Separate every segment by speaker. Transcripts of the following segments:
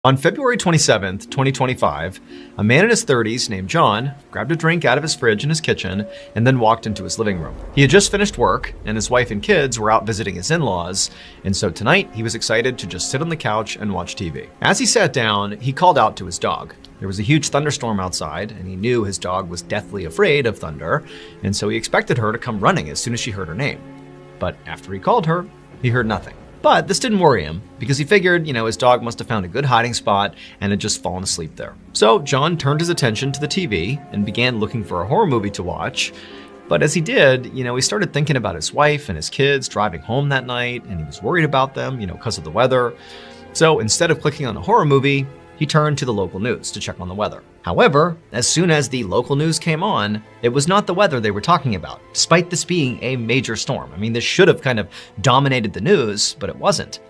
Speaker 1: On February 27th, 2025, a man in his 30s named John grabbed a drink out of his fridge in his kitchen and then walked into his living room. He had just finished work, and his wife and kids were out visiting his in-laws, and so tonight he was excited to just sit on the couch and watch TV. As he sat down, he called out to his dog. There was a huge thunderstorm outside, and he knew his dog was deathly afraid of thunder, and so he expected her to come running as soon as she heard her name. But after he called her, he heard nothing. But this didn't worry him because he figured, his dog must have found a good hiding spot and had just fallen asleep there. So John turned his attention to the TV and began looking for a horror movie to watch. But as he did, he started thinking about his wife and his kids driving home that night, and he was worried about them, because of the weather. So instead of clicking on a horror movie, he turned to the local news to check on the weather. However, as soon as the local news came on, it was not the weather they were talking about, despite this being a major storm. This should have kind of dominated the news, but it wasn't.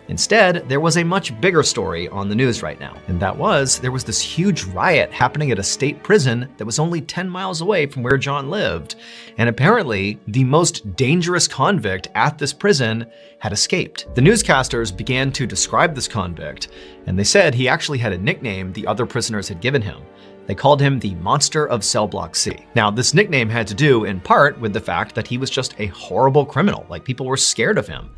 Speaker 1: Instead, there was a much bigger story on the news right now, and that was there was this huge riot happening at a state prison that was only 10 miles away from where John lived. And apparently, the most dangerous convict at this prison had escaped. The newscasters began to describe this convict, and they said he actually had a nickname the other prisoners had given him. They called him the Monster of Cell Block C. Now, this nickname had to do in part with the fact that he was just a horrible criminal, like people were scared of him.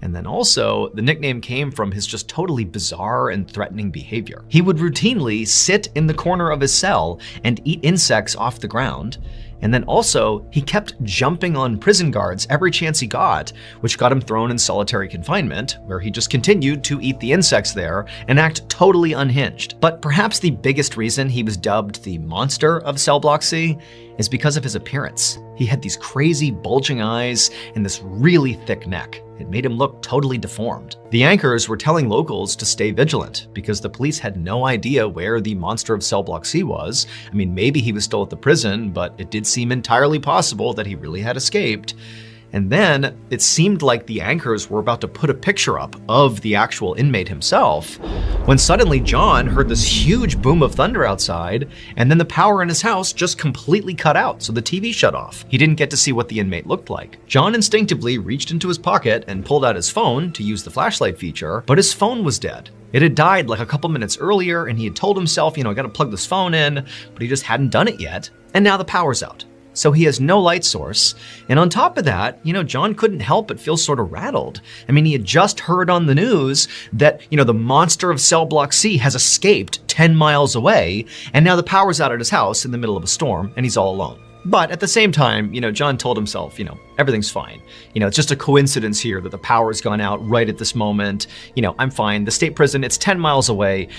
Speaker 1: And then also, the nickname came from his just totally bizarre and threatening behavior. He would routinely sit in the corner of his cell and eat insects off the ground. And then also, he kept jumping on prison guards every chance he got, which got him thrown in solitary confinement, where he just continued to eat the insects there and act totally unhinged. But perhaps the biggest reason he was dubbed the Monster of Cell Block C is because of his appearance. He had these crazy bulging eyes and this really thick neck. It made him look totally deformed. The anchors were telling locals to stay vigilant because the police had no idea where the Monster of Cell Block C was. Maybe he was still at the prison, but it did seem entirely possible that he really had escaped. And then it seemed like the anchors were about to put a picture up of the actual inmate himself, when suddenly John heard this huge boom of thunder outside, and then the power in his house just completely cut out, so the TV shut off. He didn't get to see what the inmate looked like. John instinctively reached into his pocket and pulled out his phone to use the flashlight feature, but his phone was dead. It had died like a couple minutes earlier, and he had told himself, I gotta plug this phone in, but he just hadn't done it yet, and now the power's out. So he has no light source. And on top of that, John couldn't help but feel sort of rattled. He had just heard on the news that, the Monster of Cell Block C has escaped 10 miles away, and now the power's out at his house in the middle of a storm, and he's all alone. But at the same time, John told himself, everything's fine. It's just a coincidence here that the power's gone out right at this moment. I'm fine. The state prison, it's 10 miles away.